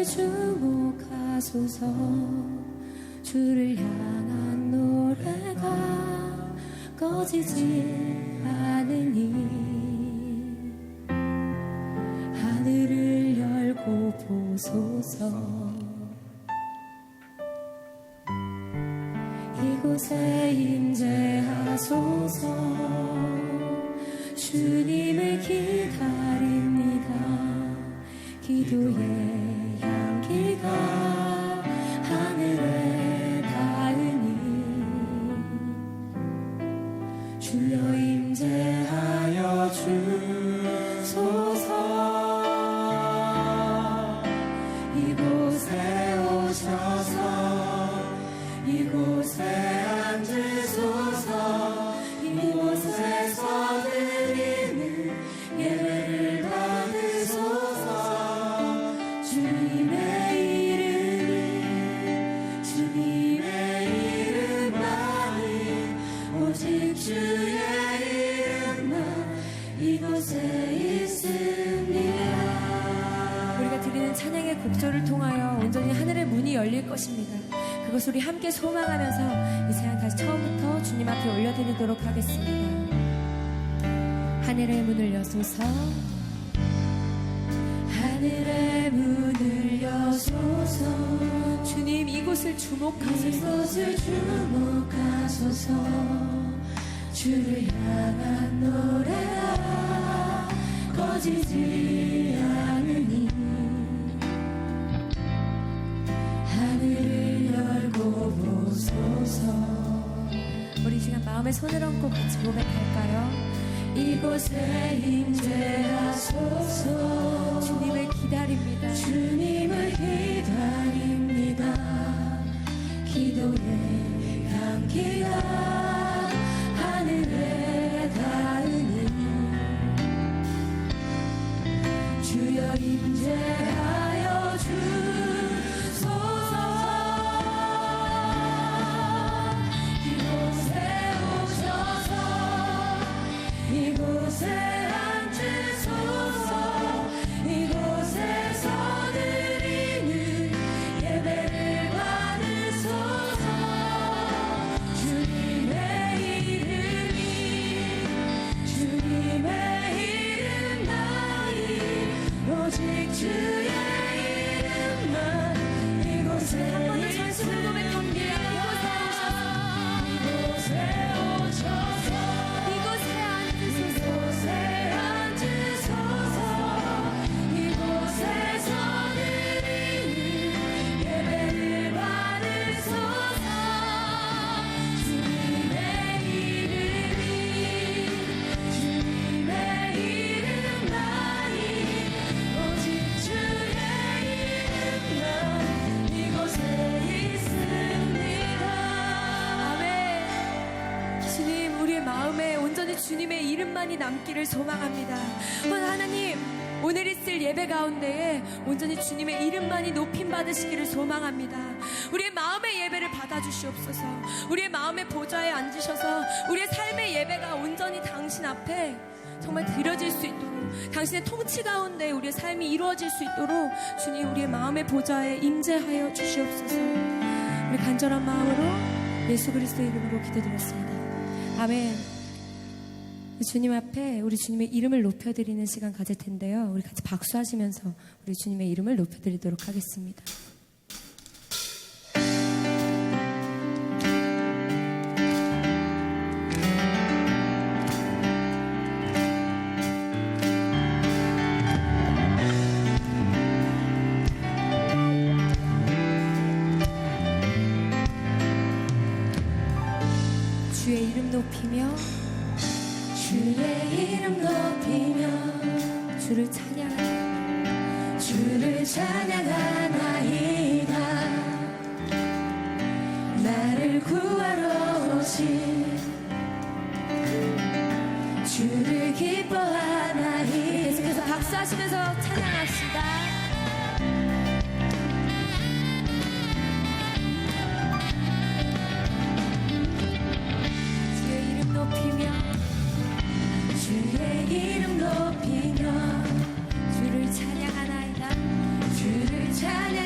이곳을 주목하소서. 주를 향한 노래가 꺼지지 않으니 하늘을 열고 보소서. 이곳에 임재하소서. 주님을 기다립니다. 기도의 향기가 하늘에 닿으니 주여 임재하여 주소서. 이곳에 오셔서 이곳에 앉으소서. 이곳에서 드리는 예배를 받으소서. 주님의 이름만이 오직 주의 이름만 이곳에 있습니다. 우리가 드리는 찬양의 곡조를 통하여 온전히 하늘의 문이 열릴 것입니다. 그것을 우리 함께 소망하면서 이 시간 다시 처음부터 주님 앞에 올려드리도록 하겠습니다. 하늘의 문을 여소서. 하늘의 문을 여소서. 주님 이곳을 주목하소서. 이곳을 주목하소서. 주를 향한 노래가 꺼지지 않으니 하늘을 열고 보소서. 우리 시간 마음에 손을 얹고 같이 고백할까요? 이곳에 임재하소서. 주님을 기다립니다. 주님을 기다립니다. 기도의 향기가 하늘에 닿으니 주여 임재하여 주소서. 이곳에 앉으소서. 이곳에서 드리는 예배를 받으소서. 주님의 이름만이 오직 주의 이름만 이곳에 한 번 더 전심을 고백합니다. 이곳에 오셔서 이곳에 앉으소서. 이곳에서 드리는 예배를 받으소서. 주님의 이름만이 오직 주의 이름만 이곳에 있습니다. 아멘. 주님 우리의 마음에 온전히 주님의 이름만이 남기를 소망합니다. 하나님 오늘 있을 예배 가운데에 온전히 주님의 이름만이 높임받으시기를 소망합니다. 우리의 마음의 예배를 받아주시옵소서. 우리의 마음의 보좌에 앉으셔서 우리의 삶의 예배가 온전히 당신 앞에 정말 드려질 수 있도록 당신의 통치 가운데 우리의 삶이 이루어질 수 있도록 주님 우리의 마음의 보좌에 임재하여 주시옵소서. 우리 간절한 마음으로 예수 그리스도의 이름으로 기도드렸습니다. 아멘. 주님 앞에 우리 주님의 이름을 높여드리는 시간 가질 텐데요. 우리 같이 박수하시면서 우리 주님의 이름을 높여드리도록 하겠습니다. 주의 이름 높이며 주의 이름 높이며 주를 찬양하나이다. 주를 찬양하나이다. 나를 구하러 오신 주를 기뻐하나이다. 계속해서 박수하시면서 찬양합시다. 주의 이름 높이며 주를 찬양하나이다. 주를 찬양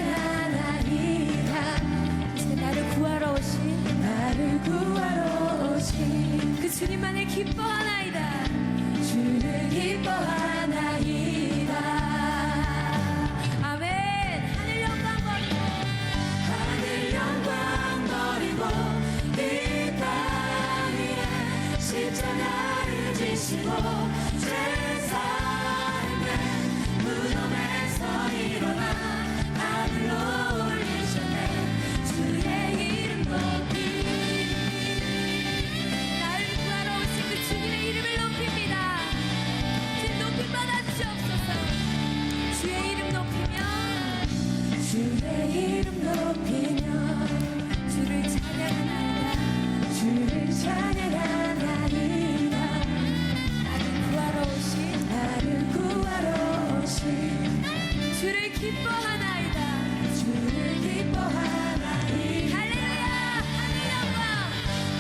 주의 이름 높이며 주를 찬양하나이다. 주를 찬양하나이다. 나를 구하러 오신 주를 기뻐하나이다. 주를 기뻐하나이다.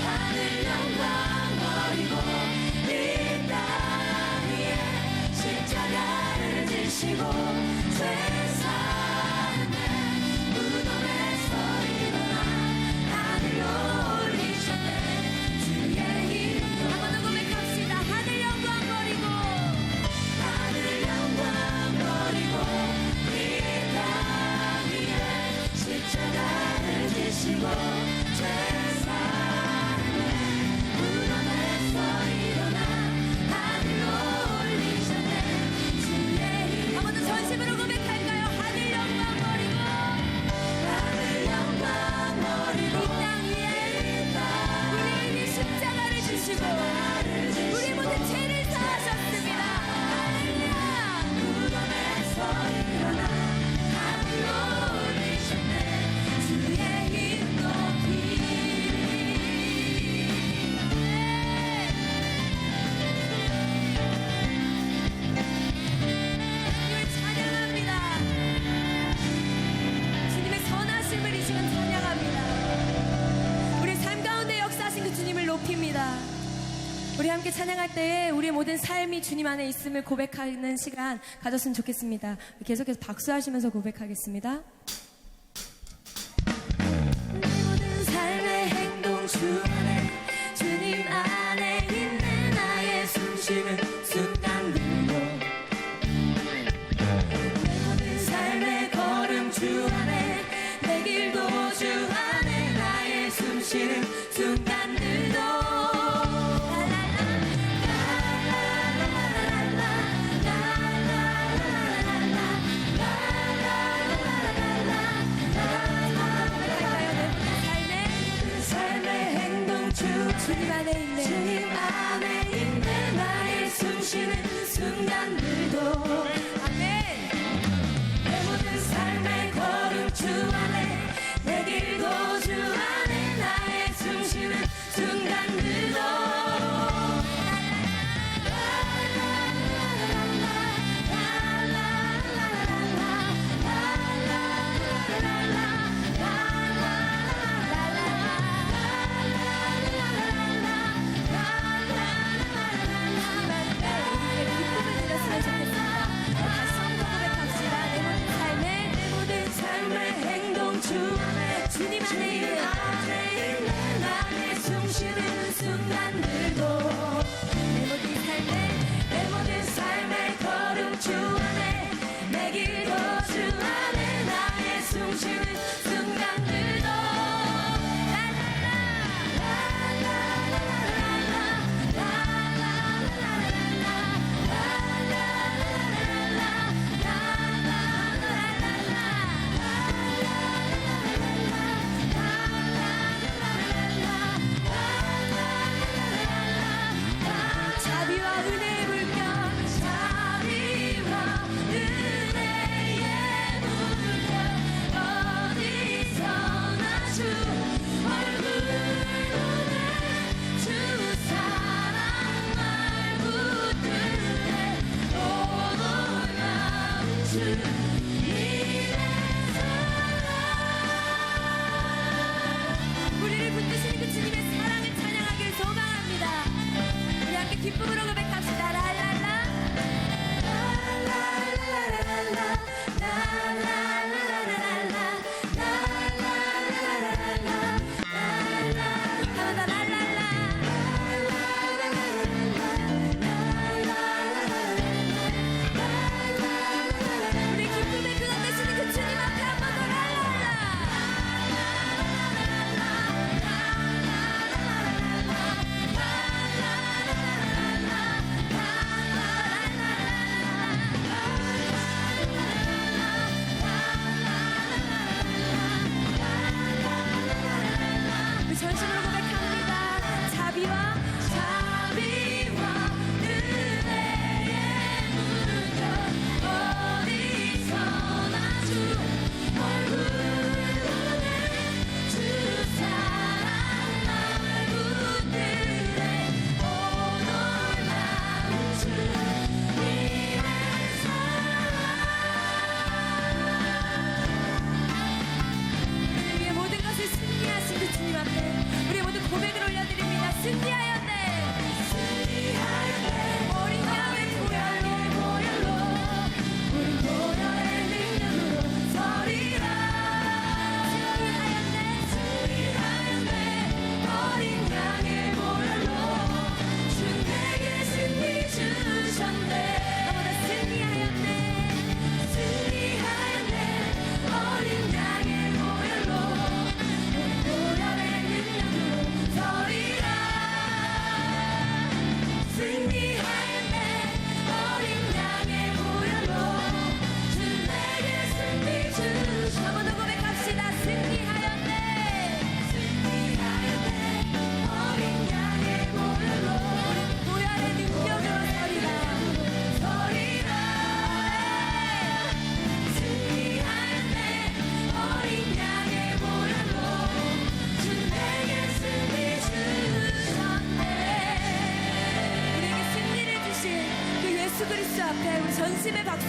하늘 영광 버리고 이 땅 위에 십자가를 지시고 죄사함에 무덤에서 일어나 하늘로 올리셨네. 주의 이름도 한 번 더 고백합시다. 하늘 영광 버리고 이 땅 위에 십자가를 지시고 죄사함에 무덤에서 일어나 하늘로 올리셨네. 주의 이름 한 번 더 전심으로 고백할까요? 하늘 영광 버리고 이 땅 위에 우리에게 십자가를 주시고 우리 모든 죄를 사하셨습니다. 할렐루야. 무덤에서 일어나 하늘로 올리셨네. 주의 이름 높이 주님을 찬양합니다. 주님의 선하심을 이 시간 찬양합니다. 우리 삶 가운데 역사하신 그 주님을 높입니다. 우리 함께 찬양할 때에 우리의 모든 삶이 주님 안에 있음을 고백하는 시간 가졌으면 좋겠습니다. 계속해서 박수하시면서 고백하겠습니다. 내 모든 삶의 행동 주 안에 주님 안에 있는 나의 숨쉬는 순간들도 내 모든 삶의 걸음 주 안에 내 길도 주 안에 나의 숨쉬는 순간들도 주님 안에 있는 나의 숨쉬는 순간들도 아멘. 내 모든 삶의 걸음 주 안에 내 길도 주 안에 나의 숨쉬는 순간들도 주님 안에 있는 나의 숨쉬는 순간들도 내 모든 삶의 걸음 주 안에 내 길도 주 안에 나의 숨쉬는 순간들도 자비와 은혜의 물결 자비와 은혜의 물결 어디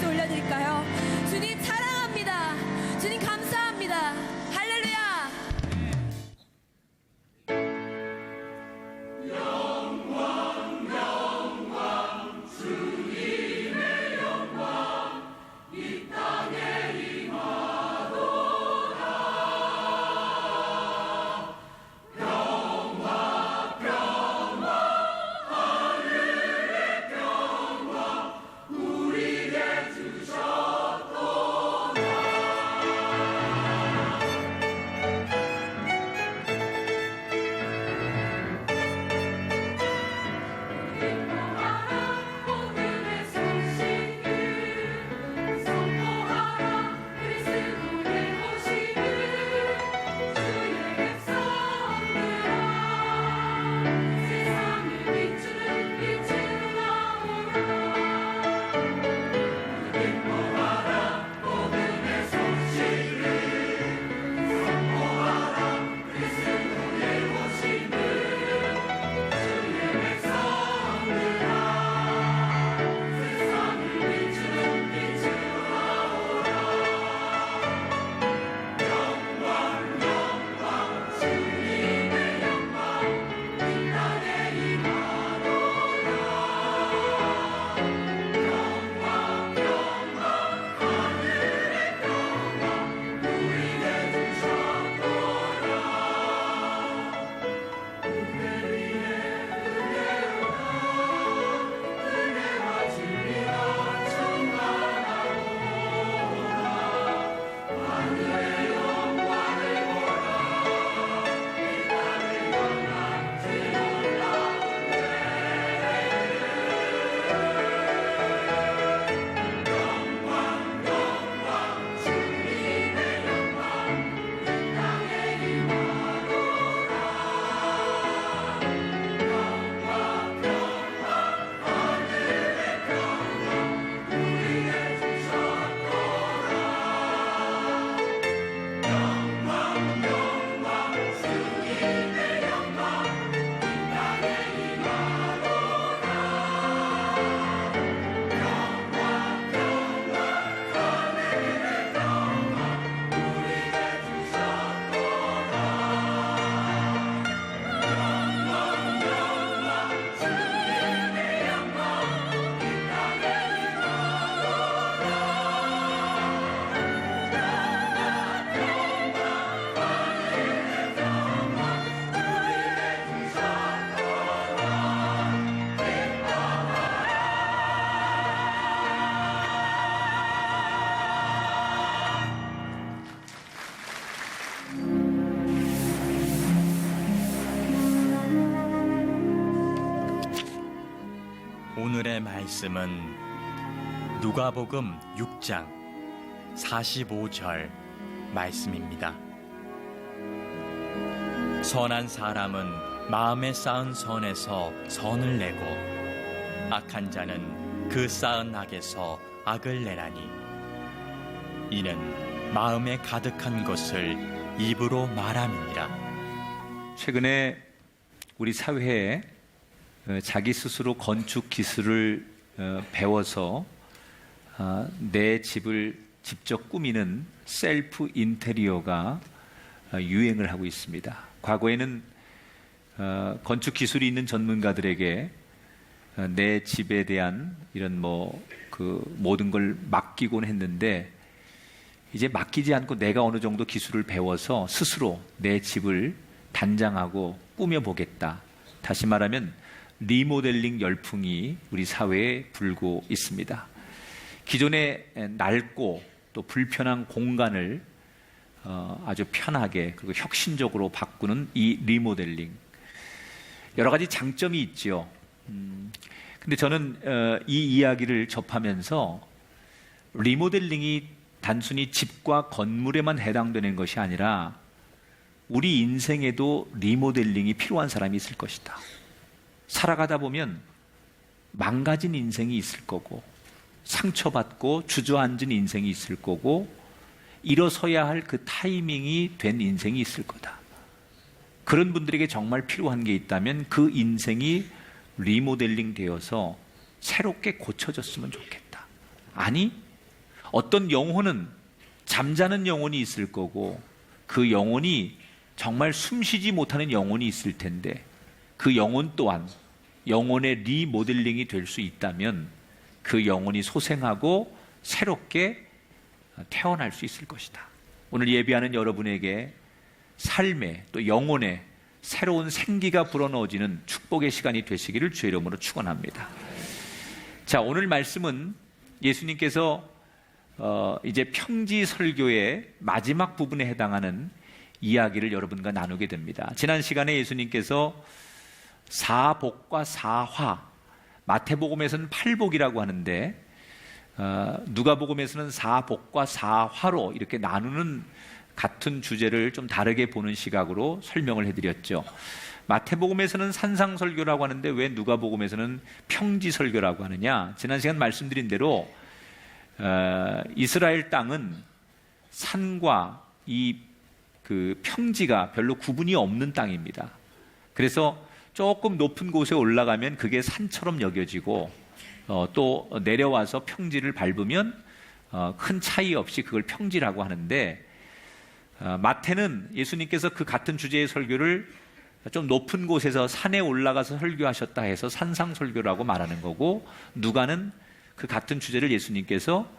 박수 올려드릴까요? 주님 사랑합니다. 주님 감사합니다. 할렐루야. 오늘의 말씀은 누가복음 6장 45절 말씀입니다. 선한 사람은 마음에 쌓은 선에서 선을 내고 악한 자는 그 쌓은 악에서 악을 내나니 이는 마음에 가득한 것을 입으로 말함이니라. 최근에 우리 사회에 자기 스스로 건축 기술을 배워서 내 집을 직접 꾸미는 셀프 인테리어가 유행을 하고 있습니다. 과거에는 건축 기술이 있는 전문가들에게 내 집에 대한 이런 모든 걸 맡기곤 했는데, 이제 맡기지 않고 내가 어느 정도 기술을 배워서 스스로 내 집을 단장하고 꾸며보겠다. 다시 말하면 리모델링 열풍이 우리 사회에 불고 있습니다. 기존의 낡고 또 불편한 공간을 아주 편하게 그리고 혁신적으로 바꾸는 이 리모델링, 여러 가지 장점이 있죠. 근데 저는 이 이야기를 접하면서 리모델링이 단순히 집과 건물에만 해당되는 것이 아니라 우리 인생에도 리모델링이 필요한 사람이 있을 것이다. 살아가다 보면 망가진 인생이 있을 거고, 상처받고 주저앉은 인생이 있을 거고, 일어서야 할 그 타이밍이 된 인생이 있을 거다. 그런 분들에게 정말 필요한 게 있다면 그 인생이 리모델링 되어서 새롭게 고쳐졌으면 좋겠다. 아니, 어떤 영혼은 잠자는 영혼이 있을 거고 그 영혼이 정말 숨쉬지 못하는 영혼이 있을 텐데 그 영혼 또한 영혼의 리모델링이 될 수 있다면 그 영혼이 소생하고 새롭게 태어날 수 있을 것이다. 오늘 예배하는 여러분에게 삶의 또 영혼의 새로운 생기가 불어넣어지는 축복의 시간이 되시기를 주의 이름으로 축원합니다. 자, 오늘 말씀은 예수님께서 이제 평지 설교의 마지막 부분에 해당하는 이야기를 여러분과 나누게 됩니다. 지난 시간에 예수님께서 사복과 사화, 마태복음에서는 팔복이라고 하는데 누가복음에서는 사복과 사화로 이렇게 나누는 같은 주제를 좀 다르게 보는 시각으로 설명을 해드렸죠. 마태복음에서는 산상설교라고 하는데 왜 누가복음에서는 평지설교라고 하느냐? 지난 시간 말씀드린 대로 이스라엘 땅은 산과 그 평지가 별로 구분이 없는 땅입니다. 그래서 조금 높은 곳에 올라가면 그게 산처럼 여겨지고 또 내려와서 평지를 밟으면 큰 차이 없이 그걸 평지라고 하는데 마태는 예수님께서 그 같은 주제의 설교를 좀 높은 곳에서 산에 올라가서 설교하셨다 해서 산상설교라고 말하는 거고 누가는 그 같은 주제를 예수님께서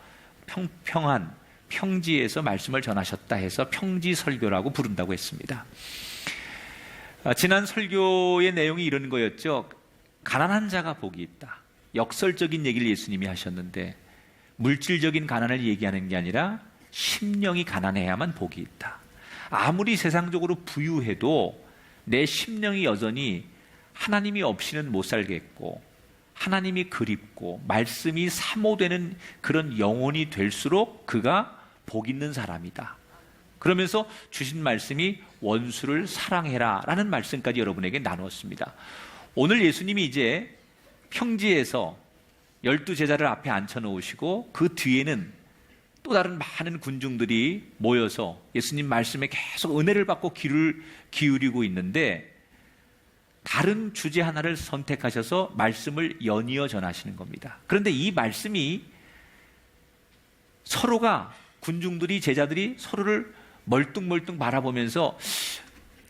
평평한 평지에서 말씀을 전하셨다 해서 평지설교라고 부른다고 했습니다. 지난 설교의 내용이 이런 거였죠. 가난한 자가 복이 있다. 역설적인 얘기를 예수님이 하셨는데 물질적인 가난을 얘기하는 게 아니라 심령이 가난해야만 복이 있다. 아무리 세상적으로 부유해도 내 심령이 여전히 하나님이 없이는 못 살겠고 하나님이 그립고 말씀이 사모되는 그런 영혼이 될수록 그가 복 있는 사람이다. 그러면서 주신 말씀이 원수를 사랑해라 라는 말씀까지 여러분에게 나누었습니다. 오늘 예수님이 이제 평지에서 12제자를 앞에 앉혀놓으시고 그 뒤에는 또 다른 많은 군중들이 모여서 예수님 말씀에 계속 은혜를 받고 귀를 기울이고 있는데 다른 주제 하나를 선택하셔서 말씀을 연이어 전하시는 겁니다. 그런데 이 말씀이 서로가 군중들이 제자들이 서로를 멀뚱멀뚱 바라보면서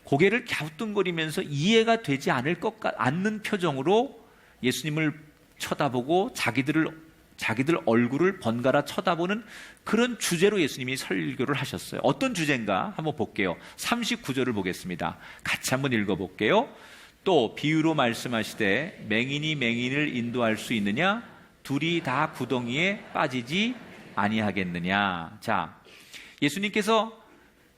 고개를 갸우뚱거리면서 이해가 되지 않는 표정으로 예수님을 쳐다보고 자기들 얼굴을 번갈아 쳐다보는 그런 주제로 예수님이 설교를 하셨어요. 어떤 주제인가 한번 볼게요. 39절을 보겠습니다. 같이 한번 읽어볼게요. 또 비유로 말씀하시되 맹인이 맹인을 인도할 수 있느냐? 둘이 다 구덩이에 빠지지 아니하겠느냐? 자, 예수님께서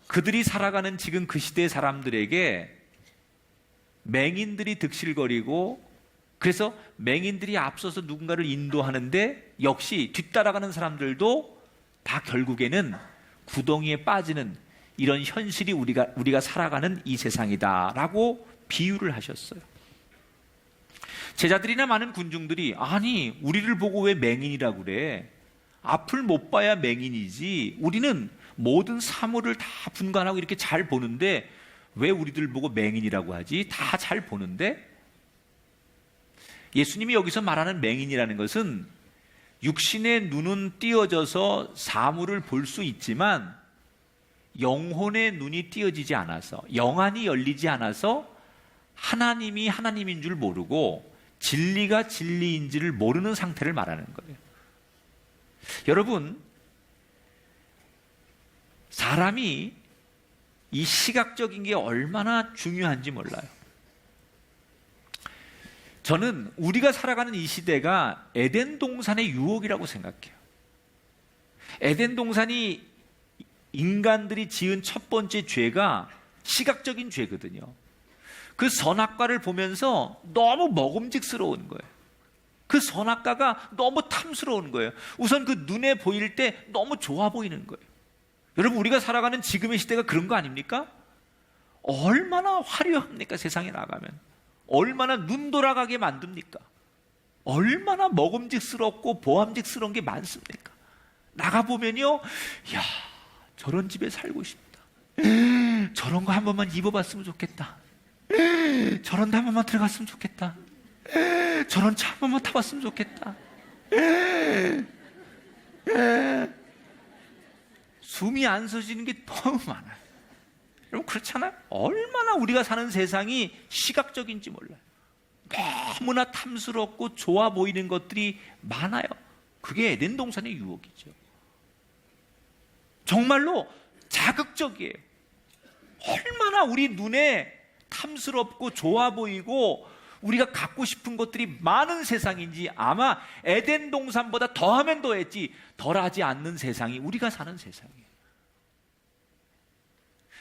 그들이 살아가는 지금 그 시대의 사람들에게 맹인들이 득실거리고 그래서 맹인들이 앞서서 누군가를 인도하는데 역시 뒤따라가는 사람들도 다 결국에는 구덩이에 빠지는 이런 현실이 우리가 살아가는 이 세상이다라고 비유를 하셨어요. 제자들이나 많은 군중들이 아니 우리를 보고 왜 맹인이라고 그래? 앞을 못 봐야 맹인이지. 우리는 모든 사물을 다 분간하고 이렇게 잘 보는데 왜 우리들 보고 맹인이라고 하지? 다 잘 보는데? 예수님이 여기서 말하는 맹인이라는 것은 육신의 눈은 띄어져서 사물을 볼 수 있지만 영혼의 눈이 띄어지지 않아서 영안이 열리지 않아서 하나님이 하나님인 줄 모르고 진리가 진리인지를 모르는 상태를 말하는 거예요. 여러분, 사람이 이 시각적인 게 얼마나 중요한지 몰라요. 저는 우리가 살아가는 이 시대가 에덴 동산의 유혹이라고 생각해요. 에덴 동산이 인간들이 지은 첫 번째 죄가 시각적인 죄거든요. 그 선악과를 보면서 너무 먹음직스러운 거예요. 그 선악과가 너무 탐스러운 거예요. 우선 그 눈에 보일 때 너무 좋아 보이는 거예요. 여러분, 우리가 살아가는 지금의 시대가 그런 거 아닙니까? 얼마나 화려합니까? 세상에 나가면 얼마나 눈 돌아가게 만듭니까? 얼마나 먹음직스럽고 보암직스러운 게 많습니까? 나가보면요, 야, 저런 집에 살고 싶다. 저런 거 한 번만 입어봤으면 좋겠다. 저런 데 한 번만 들어갔으면 좋겠다. 저런 차 한 번만 타봤으면 좋겠다. 숨이 안 쉬어지는 게 너무 많아요. 여러분 그렇잖아요? 얼마나 우리가 사는 세상이 시각적인지 몰라요. 너무나 탐스럽고 좋아 보이는 것들이 많아요. 그게 에덴 동산의 유혹이죠. 정말로 자극적이에요. 얼마나 우리 눈에 탐스럽고 좋아 보이고 우리가 갖고 싶은 것들이 많은 세상인지 아마 에덴 동산보다 더하면 더했지 덜하지 않는 세상이 우리가 사는 세상이에요.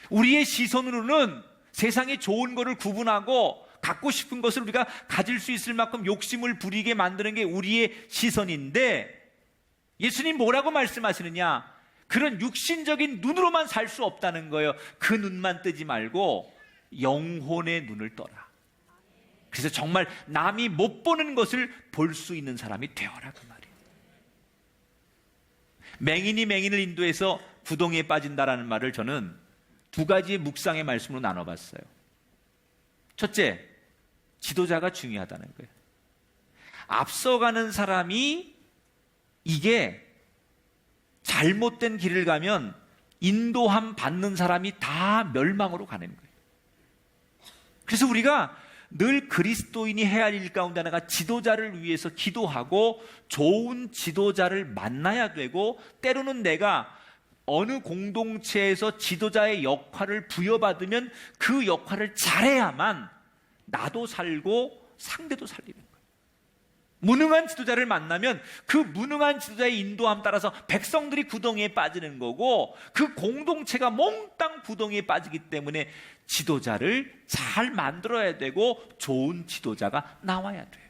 우리의 시선으로는 세상에 좋은 것을 구분하고 갖고 싶은 것을 우리가 가질 수 있을 만큼 욕심을 부리게 만드는 게 우리의 시선인데 예수님 뭐라고 말씀하시느냐? 그런 육신적인 눈으로만 살 수 없다는 거예요. 그 눈만 뜨지 말고 영혼의 눈을 떠라. 그래서 정말 남이 못 보는 것을 볼 수 있는 사람이 되어라 그 말이에요. 맹인이 맹인을 인도해서 구덩이에 빠진다라는 말을 저는 두 가지의 묵상의 말씀으로 나눠봤어요. 첫째, 지도자가 중요하다는 거예요. 앞서가는 사람이 이게 잘못된 길을 가면 인도함 받는 사람이 다 멸망으로 가는 거예요. 그래서 우리가 늘 그리스도인이 해야 할 일 가운데 하나가 지도자를 위해서 기도하고 좋은 지도자를 만나야 되고 때로는 내가 어느 공동체에서 지도자의 역할을 부여받으면 그 역할을 잘해야만 나도 살고 상대도 살리는 거예요. 무능한 지도자를 만나면 그 무능한 지도자의 인도함 따라서 백성들이 구덩이에 빠지는 거고 그 공동체가 몽땅 구덩이에 빠지기 때문에 지도자를 잘 만들어야 되고 좋은 지도자가 나와야 돼요.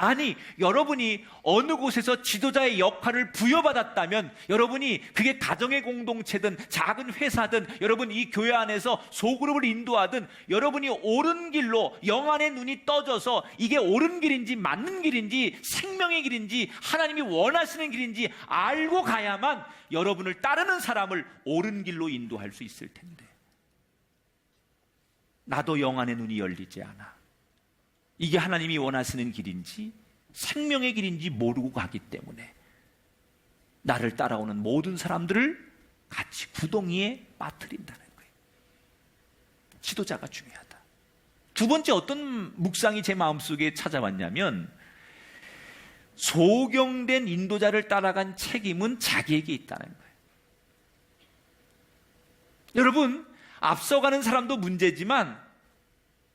아니, 여러분이 어느 곳에서 지도자의 역할을 부여받았다면 여러분이 그게 가정의 공동체든 작은 회사든 여러분 이 교회 안에서 소그룹을 인도하든 여러분이 옳은 길로 영안의 눈이 떠져서 이게 옳은 길인지 맞는 길인지 생명의 길인지 하나님이 원하시는 길인지 알고 가야만 여러분을 따르는 사람을 옳은 길로 인도할 수 있을 텐데 나도 영안의 눈이 열리지 않아. 이게 하나님이 원하시는 길인지 생명의 길인지 모르고 가기 때문에 나를 따라오는 모든 사람들을 같이 구덩이에 빠뜨린다는 거예요. 지도자가 중요하다. 두 번째 어떤 묵상이 제 마음속에 찾아왔냐면 소경된 인도자를 따라간 책임은 자기에게 있다는 거예요. 여러분, 앞서가는 사람도 문제지만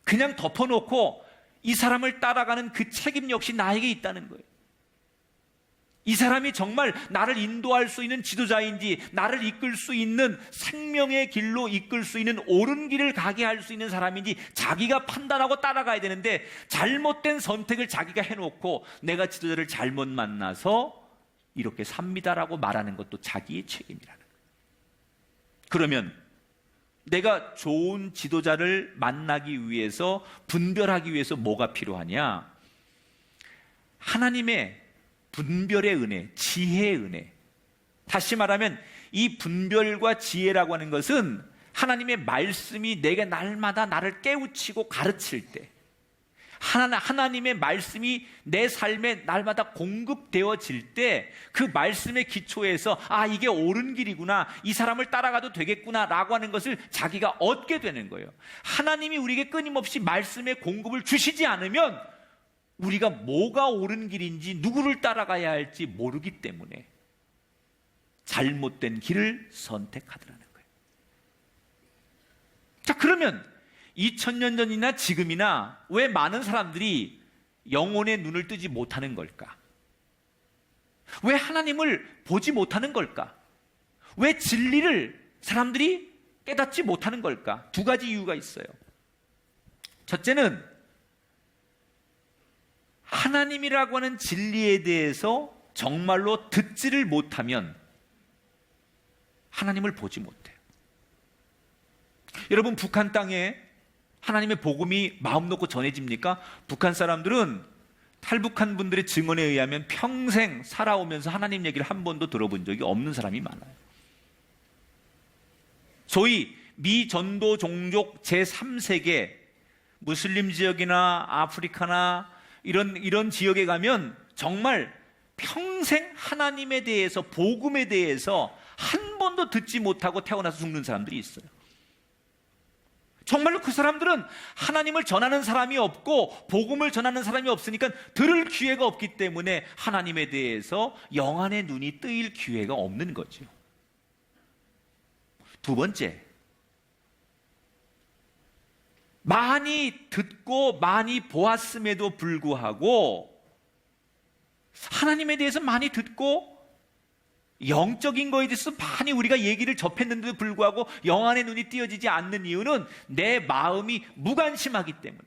그냥 덮어놓고 이 사람을 따라가는 그 책임 역시 나에게 있다는 거예요. 이 사람이 정말 나를 인도할 수 있는 지도자인지 나를 이끌 수 있는 생명의 길로 이끌 수 있는 옳은 길을 가게 할 수 있는 사람인지 자기가 판단하고 따라가야 되는데 잘못된 선택을 자기가 해놓고 내가 지도자를 잘못 만나서 이렇게 삽니다라고 말하는 것도 자기의 책임이라는 거예요. 그러면 내가 좋은 지도자를 만나기 위해서 분별하기 위해서 뭐가 필요하냐? 하나님의 분별의 은혜, 지혜의 은혜. 다시 말하면 이 분별과 지혜라고 하는 것은 하나님의 말씀이 내게 날마다 나를 깨우치고 가르칠 때 하나님의 말씀이 내 삶에 날마다 공급되어질 때 그 말씀의 기초에서 아 이게 옳은 길이구나 이 사람을 따라가도 되겠구나 라고 하는 것을 자기가 얻게 되는 거예요. 하나님이 우리에게 끊임없이 말씀의 공급을 주시지 않으면 우리가 뭐가 옳은 길인지 누구를 따라가야 할지 모르기 때문에 잘못된 길을 선택하더라는 거예요. 자, 그러면 2000년 전이나 지금이나 왜 많은 사람들이 영혼의 눈을 뜨지 못하는 걸까? 왜 하나님을 보지 못하는 걸까? 왜 진리를 사람들이 깨닫지 못하는 걸까? 두 가지 이유가 있어요. 첫째는 하나님이라고 하는 진리에 대해서 정말로 듣지를 못하면 하나님을 보지 못해요. 여러분, 북한 땅에 하나님의 복음이 마음 놓고 전해집니까? 북한 사람들은 탈북한 분들의 증언에 의하면 평생 살아오면서 하나님 얘기를 한 번도 들어본 적이 없는 사람이 많아요. 소위 미전도 종족 제3세계 무슬림 지역이나 아프리카나 이런 지역에 가면 정말 평생 하나님에 대해서 복음에 대해서 한 번도 듣지 못하고 태어나서 죽는 사람들이 있어요. 정말로 그 사람들은 하나님을 전하는 사람이 없고 복음을 전하는 사람이 없으니까 들을 기회가 없기 때문에 하나님에 대해서 영안의 눈이 뜨일 기회가 없는 거죠. 두 번째, 많이 듣고 많이 보았음에도 불구하고 하나님에 대해서 많이 듣고 영적인 거에 대해서 많이 우리가 얘기를 접했는데도 불구하고 영안의 눈이 띄어지지 않는 이유는 내 마음이 무관심하기 때문에.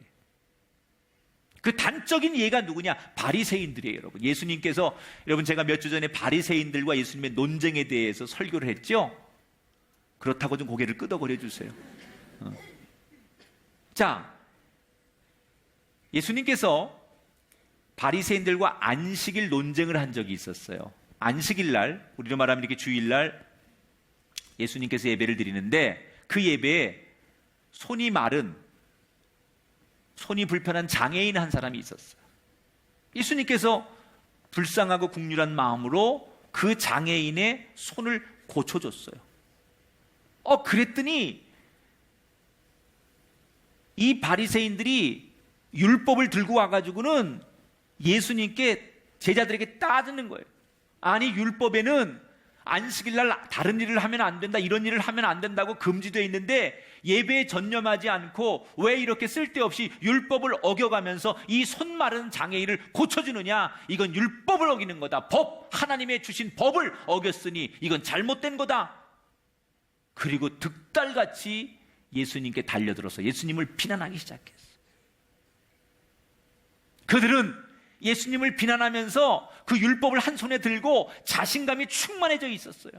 그 단적인 예가 누구냐? 바리새인들이에요, 여러분. 예수님께서, 여러분, 제가 몇 주 전에 바리새인들과 예수님의 논쟁에 대해서 설교를 했죠? 그렇다고 좀 고개를 끄덕거려 주세요. 자, 예수님께서 바리새인들과 안식일 논쟁을 한 적이 있었어요. 안식일 날, 우리로 말하면 이렇게 주일날 예수님께서 예배를 드리는데 그 예배에 손이 마른, 손이 불편한 장애인 한 사람이 있었어요. 예수님께서 불쌍하고 국률한 마음으로 그 장애인의 손을 고쳐줬어요. 그랬더니 이 바리새인들이 율법을 들고 와가지고는 예수님께, 제자들에게 따지는 거예요. 아니, 율법에는 안식일날 다른 일을 하면 안 된다, 이런 일을 하면 안 된다고 금지되어 있는데 예배에 전념하지 않고 왜 이렇게 쓸데없이 율법을 어겨가면서 이 손 마른 장애인을 고쳐주느냐? 이건 율법을 어기는 거다. 법, 하나님의 주신 법을 어겼으니 이건 잘못된 거다. 그리고 득달같이 예수님께 달려들어서 예수님을 비난하기 시작했어요. 그들은 예수님을 비난하면서 그 율법을 한 손에 들고 자신감이 충만해져 있었어요.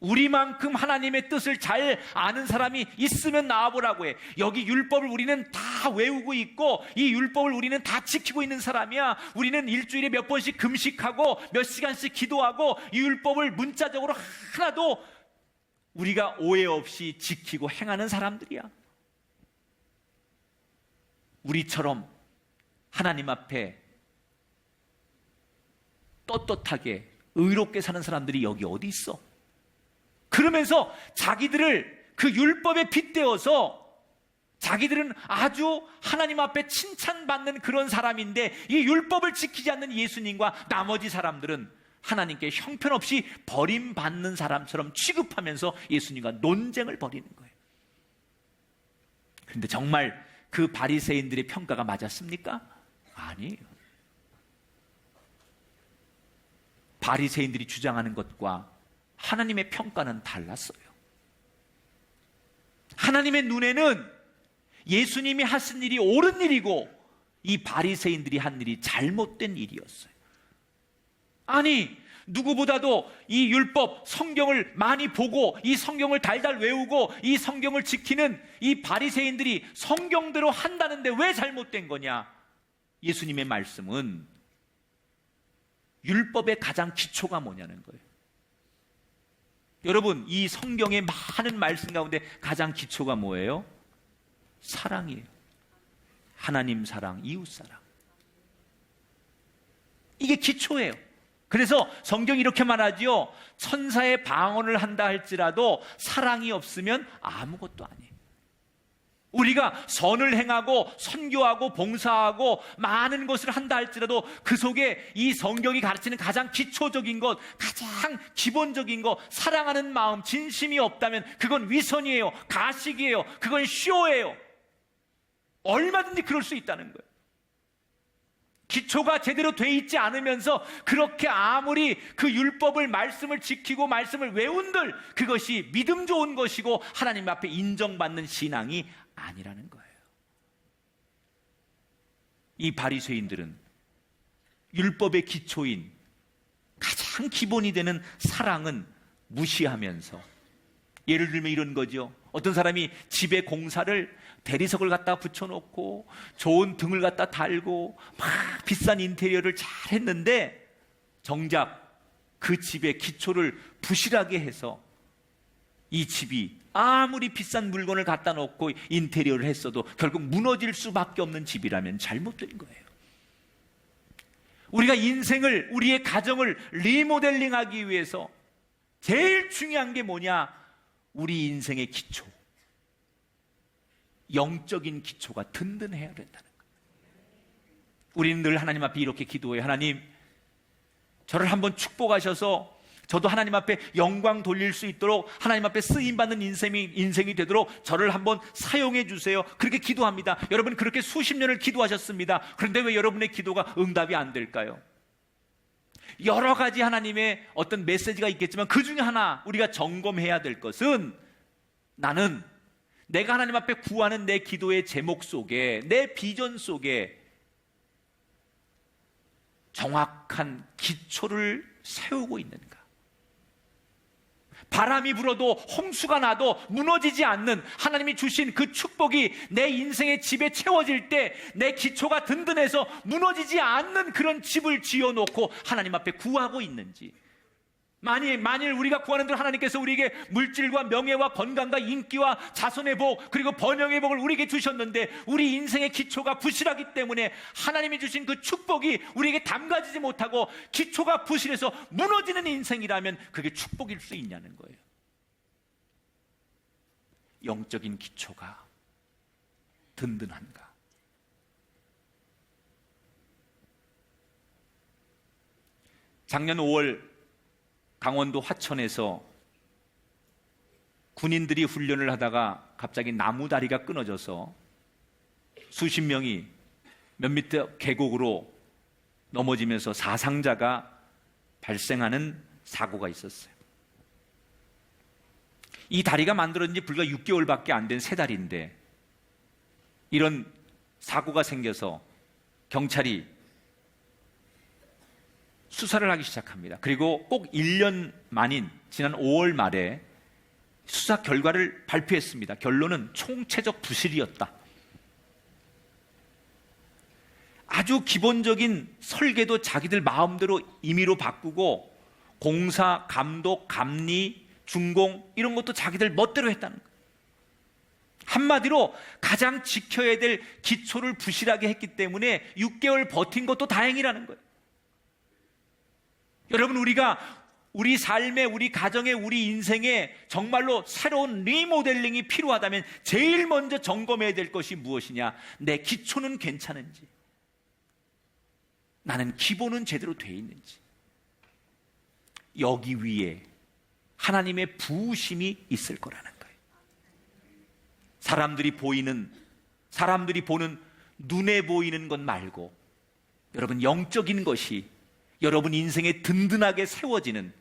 우리만큼 하나님의 뜻을 잘 아는 사람이 있으면 나와보라고 해. 여기 율법을 우리는 다 외우고 있고 이 율법을 우리는 다 지키고 있는 사람이야. 우리는 일주일에 몇 번씩 금식하고 몇 시간씩 기도하고 이 율법을 문자적으로 하나도 우리가 오해 없이 지키고 행하는 사람들이야. 우리처럼 하나님 앞에 떳떳하게 의롭게 사는 사람들이 여기 어디 있어? 그러면서 자기들을 그 율법에 빗대어서 자기들은 아주 하나님 앞에 칭찬받는 그런 사람인데 이 율법을 지키지 않는 예수님과 나머지 사람들은 하나님께 형편없이 버림받는 사람처럼 취급하면서 예수님과 논쟁을 벌이는 거예요. 그런데 정말 그 바리새인들의 평가가 맞았습니까? 아니에요. 바리새인들이 주장하는 것과 하나님의 평가는 달랐어요. 하나님의 눈에는 예수님이 하신 일이 옳은 일이고 이 바리새인들이 한 일이 잘못된 일이었어요. 아니, 누구보다도 이 율법, 성경을 많이 보고 이 성경을 달달 외우고 이 성경을 지키는 이 바리새인들이 성경대로 한다는데 왜 잘못된 거냐? 예수님의 말씀은 율법의 가장 기초가 뭐냐는 거예요. 여러분, 이 성경의 많은 말씀 가운데 가장 기초가 뭐예요? 사랑이에요. 하나님 사랑, 이웃 사랑. 이게 기초예요. 그래서 성경이 이렇게 말하지요. 천사의 방언을 한다 할지라도 사랑이 없으면 아무것도 아니에요. 우리가 선을 행하고 선교하고 봉사하고 많은 것을 한다 할지라도 그 속에 이 성경이 가르치는 가장 기초적인 것, 가장 기본적인 것, 사랑하는 마음, 진심이 없다면 그건 위선이에요. 가식이에요. 그건 쇼예요. 얼마든지 그럴 수 있다는 거예요. 기초가 제대로 돼 있지 않으면서 그렇게 아무리 그 율법을, 말씀을 지키고 말씀을 외운들 그것이 믿음 좋은 것이고 하나님 앞에 인정받는 신앙이 아니라는 거예요. 이 바리새인들은 율법의 기초인 가장 기본이 되는 사랑은 무시하면서, 예를 들면 이런 거죠. 어떤 사람이 집에 공사를 대리석을 갖다 붙여놓고 좋은 등을 갖다 달고 막 비싼 인테리어를 잘 했는데 정작 그 집의 기초를 부실하게 해서 이 집이 아무리 비싼 물건을 갖다 놓고 인테리어를 했어도 결국 무너질 수밖에 없는 집이라면 잘못된 거예요. 우리가 인생을, 우리의 가정을 리모델링하기 위해서 제일 중요한 게 뭐냐? 우리 인생의 기초, 영적인 기초가 든든해야 된다는 거예요. 우리는 늘 하나님 앞에 이렇게 기도해요. 하나님, 저를 한번 축복하셔서 저도 하나님 앞에 영광 돌릴 수 있도록, 하나님 앞에 쓰임받는 인생이 되도록 저를 한번 사용해 주세요. 그렇게 기도합니다. 여러분, 그렇게 수십 년을 기도하셨습니다. 그런데 왜 여러분의 기도가 응답이 안 될까요? 여러 가지 하나님의 어떤 메시지가 있겠지만 그 중에 하나 우리가 점검해야 될 것은, 나는 내가 하나님 앞에 구하는 내 기도의 제목 속에, 내 비전 속에 정확한 기초를 세우고 있는가? 바람이 불어도 홍수가 나도 무너지지 않는 하나님이 주신 그 축복이 내 인생의 집에 채워질 때 내 기초가 든든해서 무너지지 않는 그런 집을 지어놓고 하나님 앞에 구하고 있는지, 만일 우리가 구하는 대로 하나님께서 우리에게 물질과 명예와 건강과 인기와 자손의 복, 그리고 번영의 복을 우리에게 주셨는데 우리 인생의 기초가 부실하기 때문에 하나님이 주신 그 축복이 우리에게 담가지지 못하고 기초가 부실해서 무너지는 인생이라면 그게 축복일 수 있냐는 거예요. 영적인 기초가 든든한가? 작년 5월 강원도 화천에서 군인들이 훈련을 하다가 갑자기 나무 다리가 끊어져서 수십 명이 몇 미터 계곡으로 넘어지면서 사상자가 발생하는 사고가 있었어요. 이 다리가 만들어진 지 불과 6개월밖에 안 된 새 다리인데 이런 사고가 생겨서 경찰이 수사를 하기 시작합니다. 그리고 꼭 1년 만인 지난 5월 말에 수사 결과를 발표했습니다. 결론은 총체적 부실이었다. 아주 기본적인 설계도 자기들 마음대로 임의로 바꾸고 공사, 감독, 감리, 준공 이런 것도 자기들 멋대로 했다는 거예요. 한마디로 가장 지켜야 될 기초를 부실하게 했기 때문에 6개월 버틴 것도 다행이라는 거예요. 여러분, 우리가 우리 삶에, 우리 가정에, 우리 인생에 정말로 새로운 리모델링이 필요하다면 제일 먼저 점검해야 될 것이 무엇이냐? 내 기초는 괜찮은지, 나는 기본은 제대로 돼 있는지, 여기 위에 하나님의 부으심이 있을 거라는 거예요. 사람들이 보는 눈에 보이는 것 말고 여러분, 영적인 것이 여러분 인생에 든든하게 세워지는,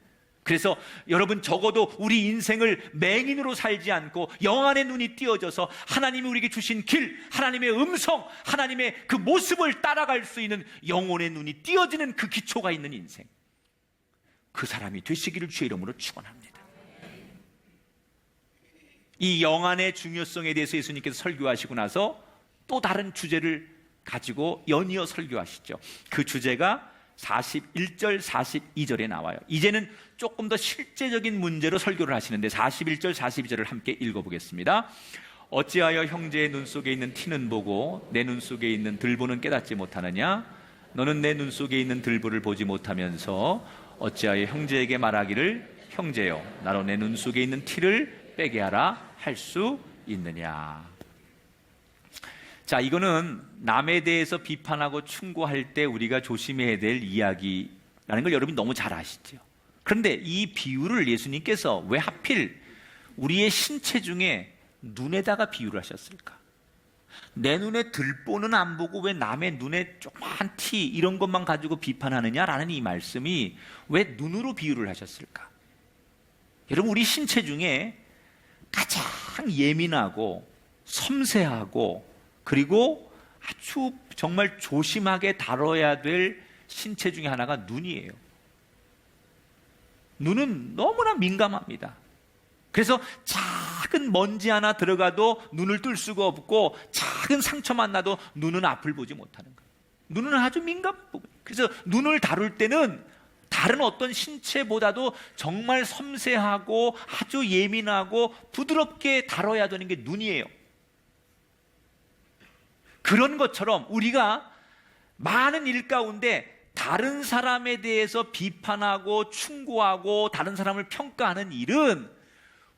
그래서 여러분 적어도 우리 인생을 맹인으로 살지 않고 영안의 눈이 띄어져서 하나님이 우리에게 주신 길, 하나님의 음성, 하나님의 그 모습을 따라갈 수 있는 영혼의 눈이 띄어지는 그 기초가 있는 인생, 그 사람이 되시기를 주의 이름으로 축원합니다. 이 영안의 중요성에 대해서 예수님께서 설교하시고 나서 또 다른 주제를 가지고 연이어 설교하시죠. 그 주제가 41절, 42절에 나와요. 이제는 조금 더 실제적인 문제로 설교를 하시는데 41절, 42절을 함께 읽어보겠습니다. 어찌하여 형제의 눈 속에 있는 티는 보고 내 눈 속에 있는 들보는 깨닫지 못하느냐? 너는 내 눈 속에 있는 들보를 보지 못하면서 어찌하여 형제에게 말하기를 형제여 나로 내 눈 속에 있는 티를 빼게 하라 할 수 있느냐? 자, 이거는 남에 대해서 비판하고 충고할 때 우리가 조심해야 될 이야기라는 걸 여러분이 너무 잘 아시죠. 그런데 이 비유를 예수님께서 왜 하필 우리의 신체 중에 눈에다가 비유를 하셨을까? 내 눈에 들보는 안 보고 왜 남의 눈에 조그만 티 이런 것만 가지고 비판하느냐라는 이 말씀이 왜 눈으로 비유를 하셨을까? 여러분, 우리 신체 중에 가장 예민하고 섬세하고 그리고 아주 정말 조심하게 다뤄야 될 신체 중에 하나가 눈이에요. 눈은 너무나 민감합니다. 그래서 작은 먼지 하나 들어가도 눈을 뜰 수가 없고 작은 상처만 나도 눈은 앞을 보지 못하는 거예요. 눈은 아주 민감한 부분. 그래서 눈을 다룰 때는 다른 어떤 신체보다도 정말 섬세하고 아주 예민하고 부드럽게 다뤄야 되는 게 눈이에요. 그런 것처럼 우리가 많은 일 가운데 다른 사람에 대해서 비판하고 충고하고 다른 사람을 평가하는 일은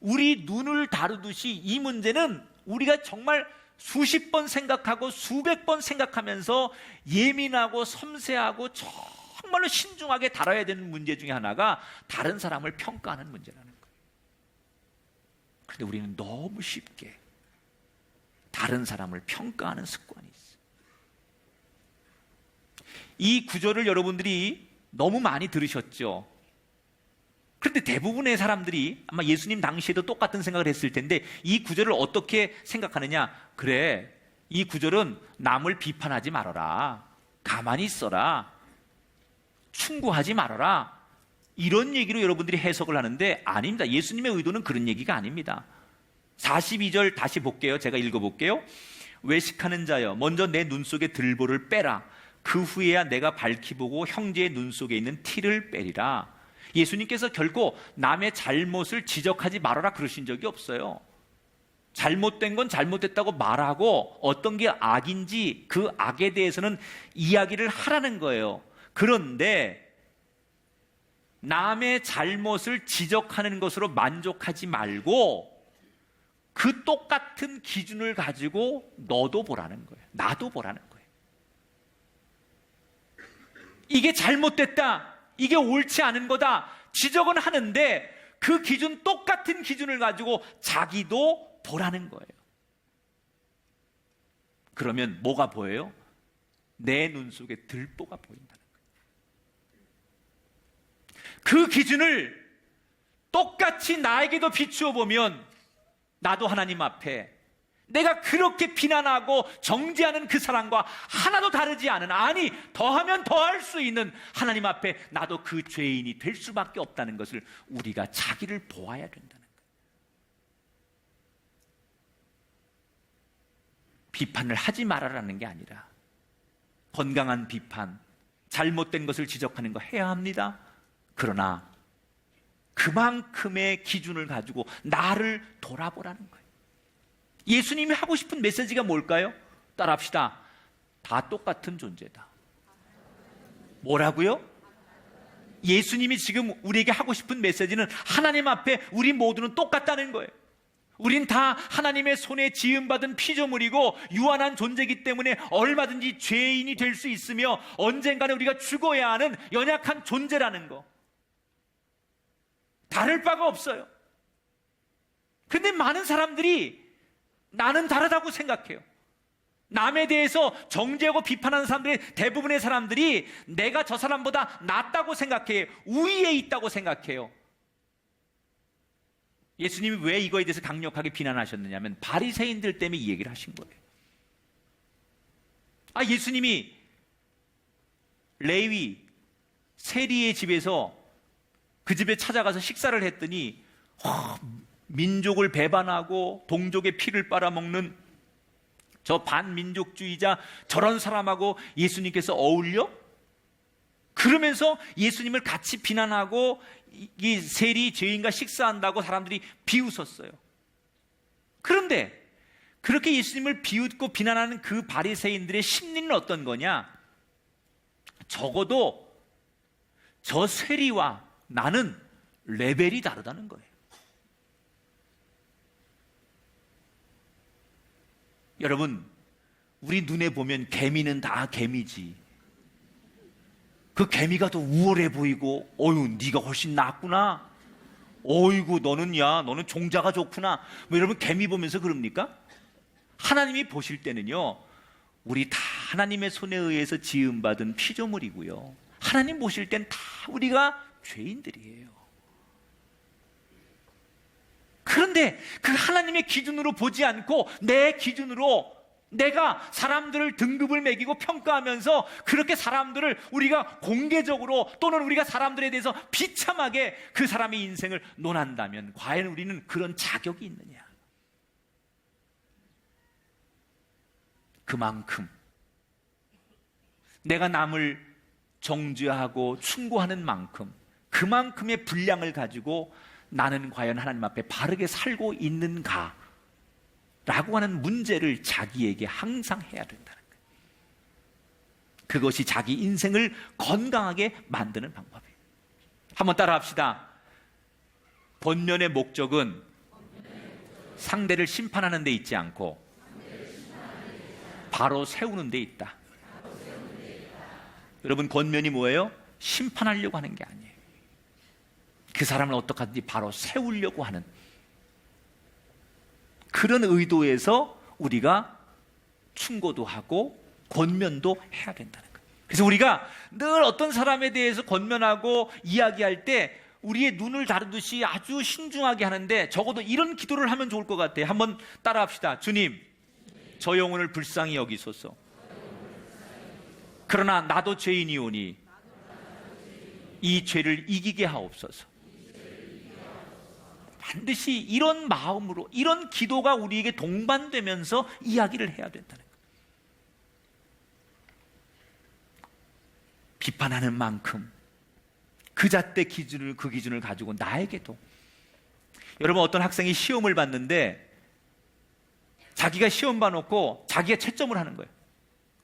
우리 눈을 다루듯이 이 문제는 우리가 정말 수십 번 생각하고 수백 번 생각하면서 예민하고 섬세하고 정말로 신중하게 다뤄야 되는 문제 중에 하나가 다른 사람을 평가하는 문제라는 거예요. 그런데 우리는 너무 쉽게 다른 사람을 평가하는 습관이 있어요. 이 구절을 여러분들이 너무 많이 들으셨죠? 그런데 대부분의 사람들이 아마 예수님 당시에도 똑같은 생각을 했을 텐데 이 구절을 어떻게 생각하느냐? 그래, 이 구절은 남을 비판하지 말아라, 가만히 있어라, 충고하지 말아라, 이런 얘기로 여러분들이 해석을 하는데 아닙니다. 예수님의 의도는 그런 얘기가 아닙니다. 42절 다시 볼게요. 제가 읽어볼게요. 외식하는 자여, 먼저 내 눈 속에 들보를 빼라. 그 후에야 내가 밝히 보고 형제의 눈 속에 있는 티를 빼리라. 예수님께서 결코 남의 잘못을 지적하지 말아라 그러신 적이 없어요. 잘못된 건 잘못됐다고 말하고 어떤 게 악인지 그 악에 대해서는 이야기를 하라는 거예요. 그런데 남의 잘못을 지적하는 것으로 만족하지 말고 그 똑같은 기준을 가지고 너도 보라는 거예요. 나도 보라는 거예요. 이게 잘못됐다, 이게 옳지 않은 거다 지적은 하는데 그 기준, 똑같은 기준을 가지고 자기도 보라는 거예요. 그러면 뭐가 보여요? 내 눈 속에 들보가 보인다는 거예요. 그 기준을 똑같이 나에게도 비추어 보면 나도 하나님 앞에 내가 그렇게 비난하고 정죄하는 그 사람과 하나도 다르지 않은, 아니 더하면 더할 수 있는 하나님 앞에 나도 그 죄인이 될 수밖에 없다는 것을 우리가 자기를 보아야 된다는 거예요. 비판을 하지 말아라는 게 아니라 건강한 비판, 잘못된 것을 지적하는 거 해야 합니다. 그러나 그만큼의 기준을 가지고 나를 돌아보라는 거예요. 예수님이 하고 싶은 메시지가 뭘까요? 따라합시다. 다 똑같은 존재다. 뭐라고요? 예수님이 지금 우리에게 하고 싶은 메시지는 하나님 앞에 우리 모두는 똑같다는 거예요. 우린 다 하나님의 손에 지음받은 피조물이고 유한한 존재이기 때문에 얼마든지 죄인이 될 수 있으며 언젠가는 우리가 죽어야 하는 연약한 존재라는 거. 다를 바가 없어요. 그런데 많은 사람들이 나는 다르다고 생각해요. 남에 대해서 정죄하고 비판하는 사람들이, 대부분의 사람들이 내가 저 사람보다 낫다고 생각해요. 우위에 있다고 생각해요. 예수님이 왜 이거에 대해서 강력하게 비난하셨느냐면 바리새인들 때문에 이 얘기를 하신 거예요. 예수님이 레위 세리의 집에서 그 집에 찾아가서 식사를 했더니 민족을 배반하고 동족의 피를 빨아먹는 저 반민족주의자, 저런 사람하고 예수님께서 어울려? 그러면서 예수님을 같이 비난하고 이 세리 죄인과 식사한다고 사람들이 비웃었어요. 그런데 그렇게 예수님을 비웃고 비난하는 그 바리새인들의 심리는 어떤 거냐? 적어도 저 세리와 나는 레벨이 다르다는 거예요. 여러분, 우리 눈에 보면 개미는 다 개미지. 그 개미가 더 우월해 보이고, 어휴, 네가 훨씬 낫구나. 어이구, 너는 종자가 좋구나. 여러분, 개미 보면서 그럽니까? 하나님이 보실 때는요, 우리 다 하나님의 손에 의해서 지음받은 피조물이고요. 하나님 보실 땐 다 우리가 죄인들이에요. 그런데 그 하나님의 기준으로 보지 않고 내 기준으로 내가 사람들을 등급을 매기고 평가하면서 그렇게 사람들을 우리가 공개적으로 또는 우리가 사람들에 대해서 비참하게 그 사람의 인생을 논한다면 과연 우리는 그런 자격이 있느냐? 그만큼 내가 남을 정죄하고 충고하는 만큼 그만큼의 분량을 가지고 나는 과연 하나님 앞에 바르게 살고 있는가? 라고 하는 문제를 자기에게 항상 해야 된다는 거예요. 그것이 자기 인생을 건강하게 만드는 방법이에요. 한번 따라 합시다. 권면의 목적은 상대를 심판하는 데 있지 않고 바로 세우는 데 있다. 여러분, 권면이 뭐예요? 심판하려고 하는 게 아니에요. 그 사람을 어떻게 하든지 바로 세우려고 하는 그런 의도에서 우리가 충고도 하고 권면도 해야 된다는 거예요. 그래서 우리가 늘 어떤 사람에 대해서 권면하고 이야기할 때 우리의 눈을 다루듯이 아주 신중하게 하는데 적어도 이런 기도를 하면 좋을 것 같아요. 한번 따라 합시다. 주님, 저 영혼을 불쌍히 여기소서. 그러나 나도 죄인이오니 이 죄를 이기게 하옵소서. 반드시 이런 마음으로, 이런 기도가 우리에게 동반되면서 이야기를 해야 된다는 거예요. 비판하는 만큼 그 잣대 기준을, 그 기준을 가지고 나에게도. 여러분, 어떤 학생이 시험을 봤는데 자기가 시험 봐놓고 자기가 채점을 하는 거예요.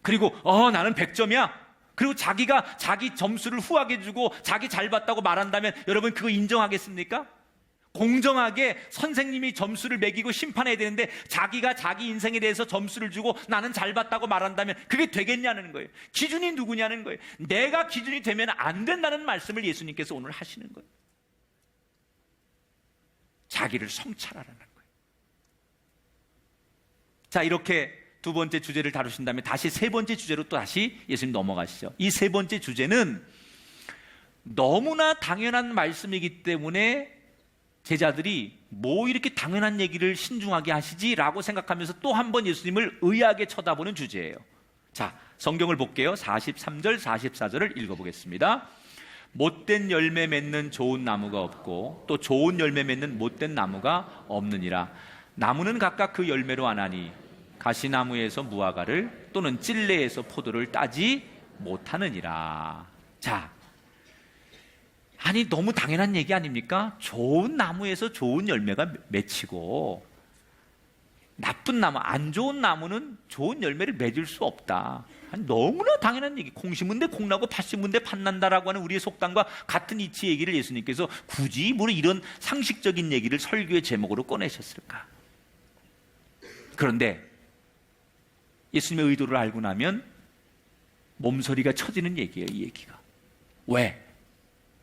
그리고 나는 100점이야. 그리고 자기가 자기 점수를 후하게 주고 자기 잘 봤다고 말한다면 여러분 그거 인정하겠습니까? 공정하게 선생님이 점수를 매기고 심판해야 되는데 자기가 자기 인생에 대해서 점수를 주고 나는 잘 봤다고 말한다면 그게 되겠냐는 거예요. 기준이 누구냐는 거예요. 내가 기준이 되면 안 된다는 말씀을 예수님께서 오늘 하시는 거예요. 자기를 성찰하라는 거예요. 자, 이렇게 두 번째 주제를 다루신 다음에 다시 세 번째 주제로 또 다시 예수님 넘어가시죠. 이 세 번째 주제는 너무나 당연한 말씀이기 때문에 제자들이 뭐 이렇게 당연한 얘기를 신중하게 하시지라고 생각하면서 또 한 번 예수님을 의아하게 쳐다보는 주제예요. 자, 성경을 볼게요. 43절, 44절을 읽어보겠습니다. 못된 열매 맺는 좋은 나무가 없고 또 좋은 열매 맺는 못된 나무가 없느니라. 나무는 각각 그 열매로 아나니 가시나무에서 무화과를 또는 찔레에서 포도를 따지 못하느니라. 자, 아니 너무 당연한 얘기 아닙니까? 좋은 나무에서 좋은 열매가 맺히고 나쁜 나무, 안 좋은 나무는 좋은 열매를 맺을 수 없다. 아니, 너무나 당연한 얘기. 콩 심은 데 콩 나고 팥 심은 데 팥 난다라고 하는 우리의 속담과 같은 이치 얘기를 예수님께서 굳이 뭐 이런 상식적인 얘기를 설교의 제목으로 꺼내셨을까? 그런데 예수님의 의도를 알고 나면 몸서리가 쳐지는 얘기예요, 이 얘기가. 왜?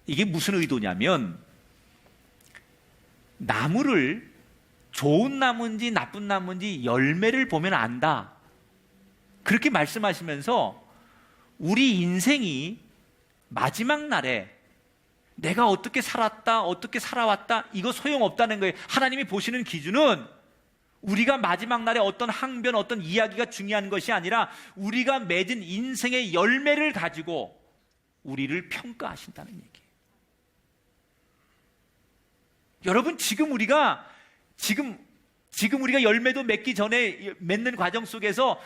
이게 무슨 의도냐면 나무를 좋은 나무인지 나쁜 나무인지 열매를 보면 안다. 그렇게 말씀하시면서 우리 인생이 마지막 날에 내가 어떻게 살았다, 어떻게 살아왔다, 이거 소용없다는 거예요. 하나님이 보시는 기준은 우리가 마지막 날에 어떤 항변, 어떤 이야기가 중요한 것이 아니라 우리가 맺은 인생의 열매를 가지고 우리를 평가하신다는 얘기예요. 여러분, 지금 우리가 열매도 맺기 전에 맺는 과정 속에서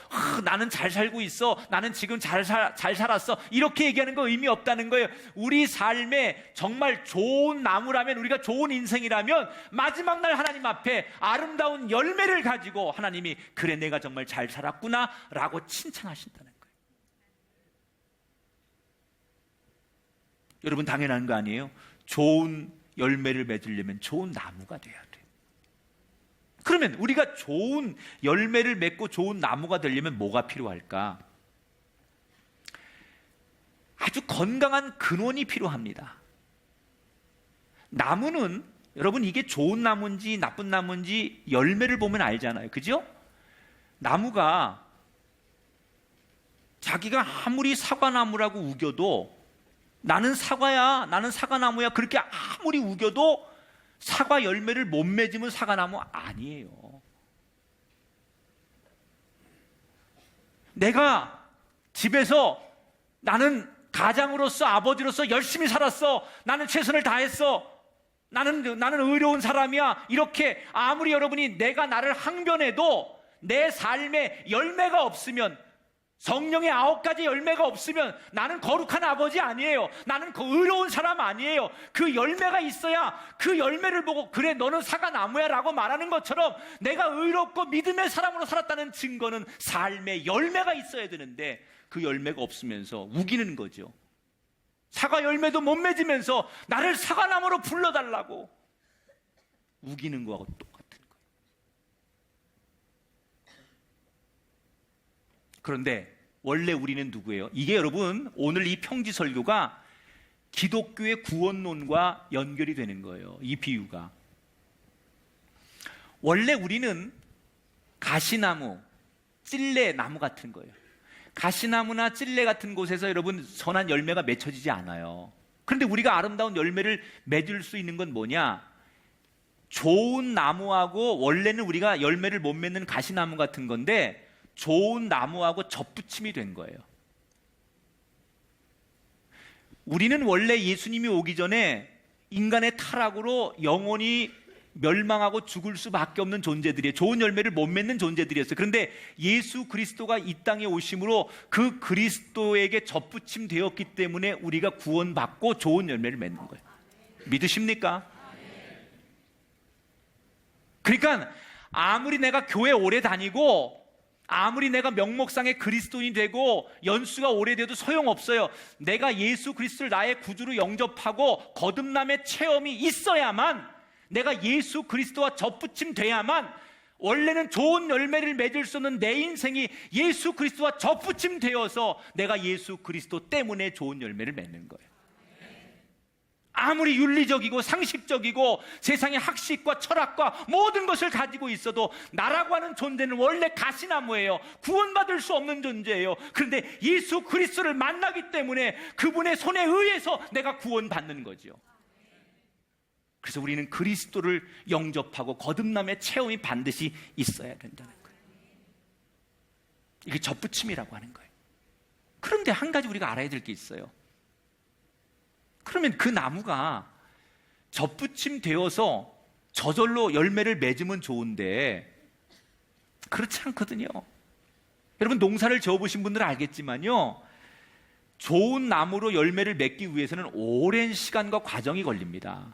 나는 잘 살고 있어, 나는 지금 잘 살았어, 이렇게 얘기하는 거 의미 없다는 거예요. 우리 삶에 정말 좋은 나무라면, 우리가 좋은 인생이라면 마지막 날 하나님 앞에 아름다운 열매를 가지고 하나님이 그래 내가 정말 잘 살았구나 라고 칭찬하신다는 거예요. 여러분, 당연한 거 아니에요? 좋은 열매를 맺으려면 좋은 나무가 돼야 돼요. 그러면 우리가 좋은 열매를 맺고 좋은 나무가 되려면 뭐가 필요할까? 아주 건강한 근원이 필요합니다. 나무는 여러분 이게 좋은 나무인지 나쁜 나무인지 열매를 보면 알잖아요. 그죠? 나무가 자기가 아무리 사과나무라고 우겨도 나는 사과야, 나는 사과나무야 그렇게 아무리 우겨도 사과 열매를 못 맺으면 사과나무 아니에요. 내가 집에서 나는 가장으로서 아버지로서 열심히 살았어, 나는 최선을 다했어, 나는 의로운 사람이야, 이렇게 아무리 여러분이 내가 나를 항변해도 내 삶에 열매가 없으면 성령의 9가지 열매가 없으면 나는 거룩한 아버지 아니에요. 나는 의로운 사람 아니에요. 그 열매가 있어야 그 열매를 보고 그래 너는 사과나무야 라고 말하는 것처럼 내가 의롭고 믿음의 사람으로 살았다는 증거는 삶의 열매가 있어야 되는데 그 열매가 없으면서 우기는 거죠. 사과 열매도 못 맺으면서 나를 사과나무로 불러달라고 우기는 거하고 똑같은 거예요. 그런데 원래 우리는 누구예요? 이게 여러분 오늘 이 평지 설교가 기독교의 구원론과 연결이 되는 거예요. 이 비유가. 원래 우리는 가시나무, 찔레나무 같은 거예요. 가시나무나 찔레 같은 곳에서 여러분 선한 열매가 맺혀지지 않아요. 그런데 우리가 아름다운 열매를 맺을 수 있는 건 뭐냐? 좋은 나무하고 원래는 우리가 열매를 못 맺는 가시나무 같은 건데 좋은 나무하고 접붙임이 된 거예요. 우리는 원래 예수님이 오기 전에 인간의 타락으로 영원히 멸망하고 죽을 수밖에 없는 존재들이에요. 좋은 열매를 못 맺는 존재들이었어요. 그런데 예수 그리스도가 이 땅에 오심으로 그 그리스도에게 접붙임 되었기 때문에 우리가 구원받고 좋은 열매를 맺는 거예요. 믿으십니까? 그러니까 아무리 내가 교회 오래 다니고 아무리 내가 명목상의 그리스도인이 되고 연수가 오래돼도 소용없어요. 내가 예수 그리스도를 나의 구주로 영접하고 거듭남의 체험이 있어야만, 내가 예수 그리스도와 접붙임 돼야만 원래는 좋은 열매를 맺을 수 없는 내 인생이 예수 그리스도와 접붙임 되어서 내가 예수 그리스도 때문에 좋은 열매를 맺는 거예요. 아무리 윤리적이고 상식적이고 세상의 학식과 철학과 모든 것을 가지고 있어도 나라고 하는 존재는 원래 가시나무예요. 구원받을 수 없는 존재예요. 그런데 예수 그리스도를 만나기 때문에 그분의 손에 의해서 내가 구원받는 거죠. 그래서 우리는 그리스도를 영접하고 거듭남의 체험이 반드시 있어야 된다는 거예요. 이게 접붙임이라고 하는 거예요. 그런데 한 가지 우리가 알아야 될 게 있어요. 그러면 그 나무가 접붙임 되어서 저절로 열매를 맺으면 좋은데 그렇지 않거든요. 여러분 농사를 지어보신 분들은 알겠지만요, 좋은 나무로 열매를 맺기 위해서는 오랜 시간과 과정이 걸립니다.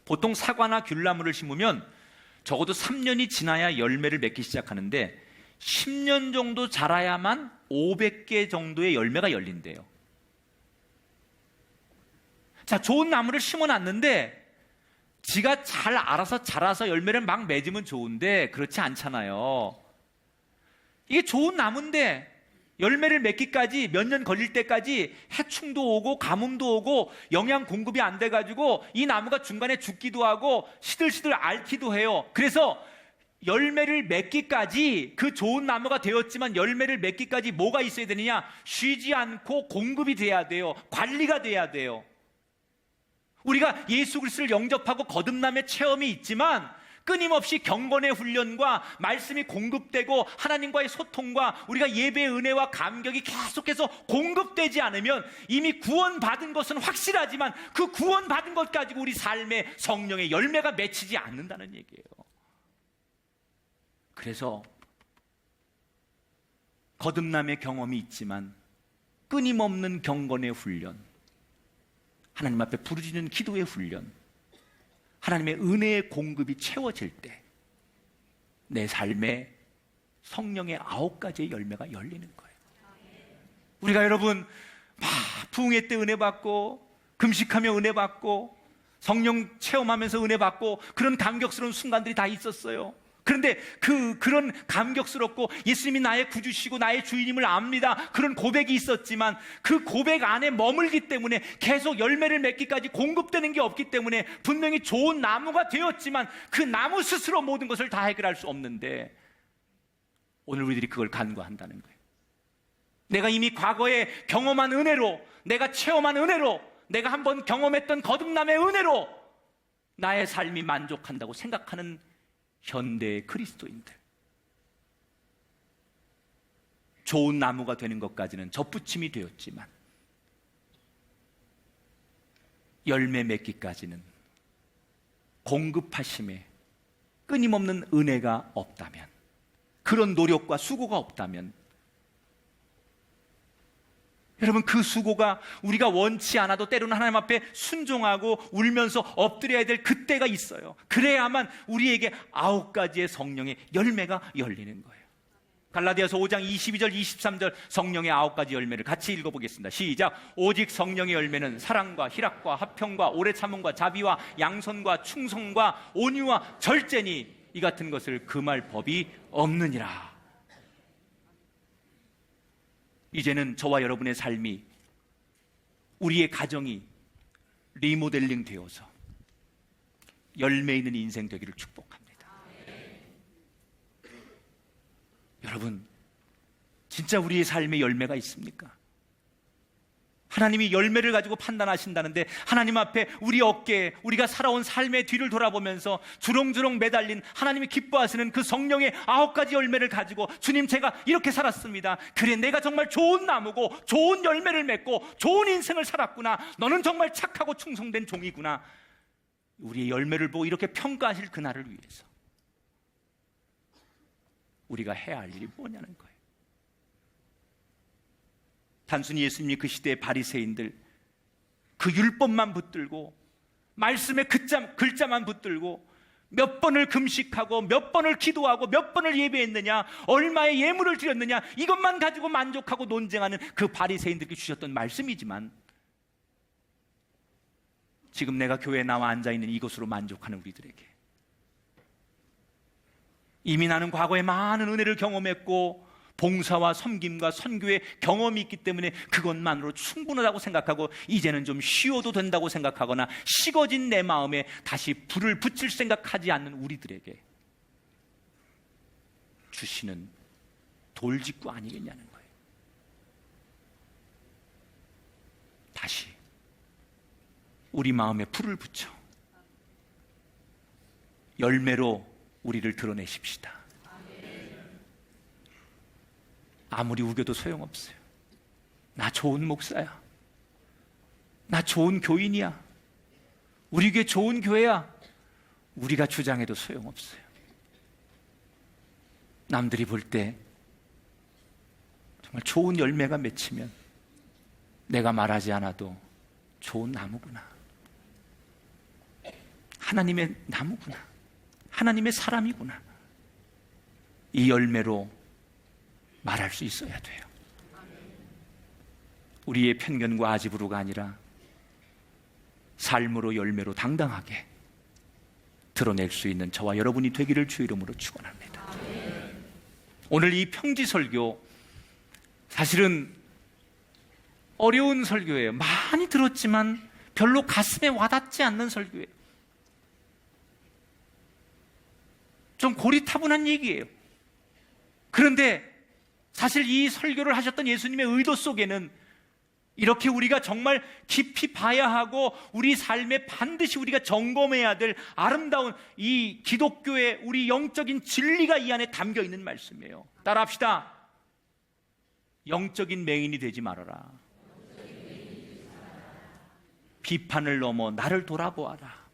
보통 사과나 귤나무를 심으면 적어도 3년이 지나야 열매를 맺기 시작하는데 10년 정도 자라야만 500개 정도의 열매가 열린대요. 자, 좋은 나무를 심어놨는데 지가 잘 알아서 자라서 열매를 막 맺으면 좋은데 그렇지 않잖아요. 이게 좋은 나무인데 열매를 맺기까지 몇 년 걸릴 때까지 해충도 오고 가뭄도 오고 영양 공급이 안 돼가지고 이 나무가 중간에 죽기도 하고 시들시들 앓기도 해요. 그래서 열매를 맺기까지, 그 좋은 나무가 되었지만 열매를 맺기까지 뭐가 있어야 되느냐? 쉬지 않고 공급이 돼야 돼요. 관리가 돼야 돼요. 우리가 예수 그리스도를 영접하고 거듭남의 체험이 있지만 끊임없이 경건의 훈련과 말씀이 공급되고 하나님과의 소통과 우리가 예배의 은혜와 감격이 계속해서 공급되지 않으면 이미 구원받은 것은 확실하지만 그 구원받은 것 가지고 우리 삶의 성령의 열매가 맺히지 않는다는 얘기예요. 그래서 거듭남의 경험이 있지만 끊임없는 경건의 훈련, 하나님 앞에 부르짖는 기도의 훈련, 하나님의 은혜의 공급이 채워질 때 내 삶에 성령의 9가지의 열매가 열리는 거예요. 우리가 여러분 막 부흥회 때 은혜 받고 금식하며 은혜 받고 성령 체험하면서 은혜 받고 그런 감격스러운 순간들이 다 있었어요. 그런데 그런 감격스럽고 예수님이 나의 구주시고 나의 주인임을 압니다, 그런 고백이 있었지만 그 고백 안에 머물기 때문에 계속 열매를 맺기까지 공급되는 게 없기 때문에 분명히 좋은 나무가 되었지만 그 나무 스스로 모든 것을 다 해결할 수 없는데 오늘 우리들이 그걸 간구한다는 거예요. 내가 이미 과거에 경험한 은혜로, 내가 체험한 은혜로, 내가 한번 경험했던 거듭남의 은혜로 나의 삶이 만족한다고 생각하는 현대의 그리스도인들, 좋은 나무가 되는 것까지는 접붙임이 되었지만 열매 맺기까지는 공급하심에 끊임없는 은혜가 없다면, 그런 노력과 수고가 없다면 여러분, 그 수고가 우리가 원치 않아도 때로는 하나님 앞에 순종하고 울면서 엎드려야 될 그때가 있어요. 그래야만 우리에게 9가지의 성령의 열매가 열리는 거예요. 갈라디아서 5장 22절 23절 성령의 9가지 열매를 같이 읽어보겠습니다. 시작. 오직 성령의 열매는 사랑과 희락과 화평과 오래 참음과 자비와 양선과 충성과 온유와 절제니 이 같은 것을 금할 법이 없느니라. 이제는 저와 여러분의 삶이, 우리의 가정이 리모델링 되어서 열매 있는 인생 되기를 축복합니다. 여러분, 진짜 우리의 삶에 열매가 있습니까? 하나님이 열매를 가지고 판단하신다는데 하나님 앞에 우리 어깨에 우리가 살아온 삶의 뒤를 돌아보면서 주렁주렁 매달린 하나님이 기뻐하시는 그 성령의 9가지 열매를 가지고 주님, 제가 이렇게 살았습니다. 그래, 내가 정말 좋은 나무고 좋은 열매를 맺고 좋은 인생을 살았구나. 너는 정말 착하고 충성된 종이구나. 우리의 열매를 보고 이렇게 평가하실 그날을 위해서 우리가 해야 할 일이 뭐냐는 거예요. 단순히 예수님이 그 시대의 바리새인들, 그 율법만 붙들고 말씀의 글자만 붙들고 몇 번을 금식하고 몇 번을 기도하고 몇 번을 예배했느냐, 얼마의 예물을 드렸느냐, 이것만 가지고 만족하고 논쟁하는 그 바리새인들께 주셨던 말씀이지만, 지금 내가 교회에 나와 앉아있는 이것으로 만족하는 우리들에게, 이미 나는 과거에 많은 은혜를 경험했고 봉사와 섬김과 선교의 경험이 있기 때문에 그것만으로 충분하다고 생각하고 이제는 좀 쉬어도 된다고 생각하거나 식어진 내 마음에 다시 불을 붙일 생각하지 않는 우리들에게 주시는 돌직구 아니겠냐는 거예요. 다시 우리 마음에 불을 붙여 열매로 우리를 드러내십시다. 아무리 우겨도 소용없어요. 나 좋은 목사야, 나 좋은 교인이야, 우리 교회 좋은 교회야, 우리가 주장해도 소용없어요. 남들이 볼 때 정말 좋은 열매가 맺히면 내가 말하지 않아도 좋은 나무구나, 하나님의 나무구나, 하나님의 사람이구나, 이 열매로 말할 수 있어야 돼요. 우리의 편견과 아집으로가 아니라 삶으로, 열매로 당당하게 드러낼 수 있는 저와 여러분이 되기를 주 이름으로 축원합니다. 오늘 이 평지 설교, 사실은 어려운 설교예요. 많이 들었지만 별로 가슴에 와닿지 않는 설교예요. 좀 고리타분한 얘기예요. 그런데 사실 이 설교를 하셨던 예수님의 의도 속에는 이렇게 우리가 정말 깊이 봐야 하고 우리 삶에 반드시 우리가 점검해야 될 아름다운 이 기독교의 우리 영적인 진리가 이 안에 담겨 있는 말씀이에요. 따라합시다. 영적인 맹인이 되지 말아라. 비판을 넘어 나를 돌아보아라.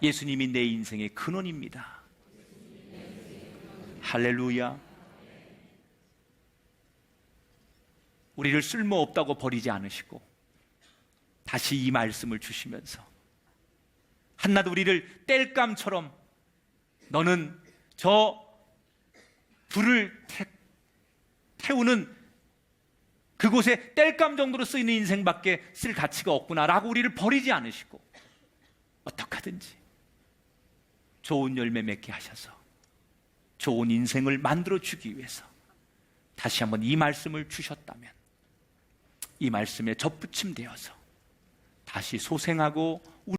예수님이 내 인생의 근원입니다. 할렐루야. 우리를 쓸모없다고 버리지 않으시고 다시 이 말씀을 주시면서 한낱 우리를 땔감처럼 너는 저 불을 태우는 그곳에 땔감 정도로 쓰이는 인생밖에 쓸 가치가 없구나라고 우리를 버리지 않으시고 어떻게 하든지 좋은 열매 맺게 하셔서 좋은 인생을 만들어주기 위해서 다시 한번 이 말씀을 주셨다면 이 말씀에 접붙임되어서 다시 소생하고